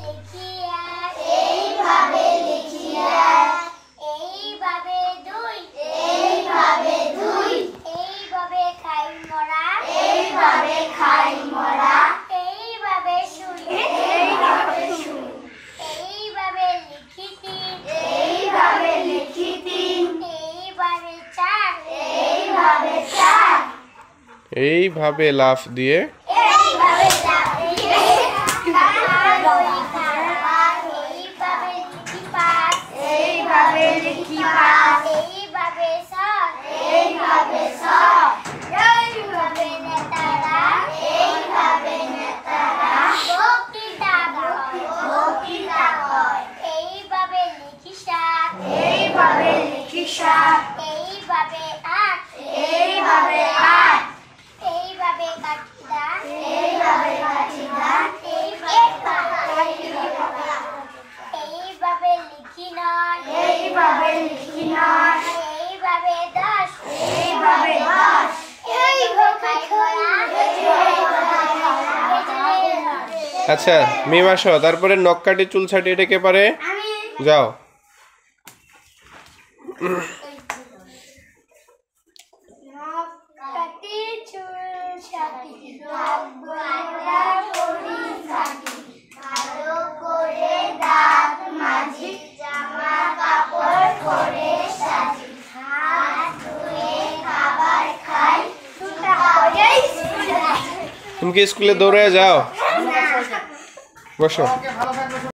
লিখি এক, এইভাবে লিখি এক, এইভাবে দুই, এইভাবে দুই, এইভাবে খাই মরা, এইভাবে খাই মরা, এইভাবে শুই, এইভাবে শুই, এইভাবে লিখি তিন, এইভাবে লিখি তিন, এইভাবে চার, এইভাবে চার, এইভাবে লাফ দিয়ে এইভাবে লাফ দিয়ে এইভাবে লিখি পাঁচ, এইভাবে লিখি পাঁচ, এইভাবে ছয়, এইভাবে ছয়, এইভাবে নেতারা, এইভাবে নেতারা বক্তৃতা কয়, বক্তৃতা কয়, এইভাবে লিখি সাত, এইভাবে লিখি সাত, এইভাবে আট, এইভাবে আট, এইভাবে কাঠি দান, এইভাবে কাঠি দান, এইভাবে লিখি নয়, এইভাবে লিখি নয়, এইভাবে দশ, এইভাবে দশ, এইভাবে আচ্ছা মিম আসো, তারপরে নখ কাটি চুল ছাটি এটা কে পারে? যাও। কাটি চুল ছাটি নববধূরা পরি কাটি, ভালো করে দাঁত মাজি, জামা কাপড় পরে সাজি, হাত ধুয়ে খাবার খাই, জুতা পরেই স্কুলে যাই। তুমি কি স্কুলে দৌড়ে যাও? বসো।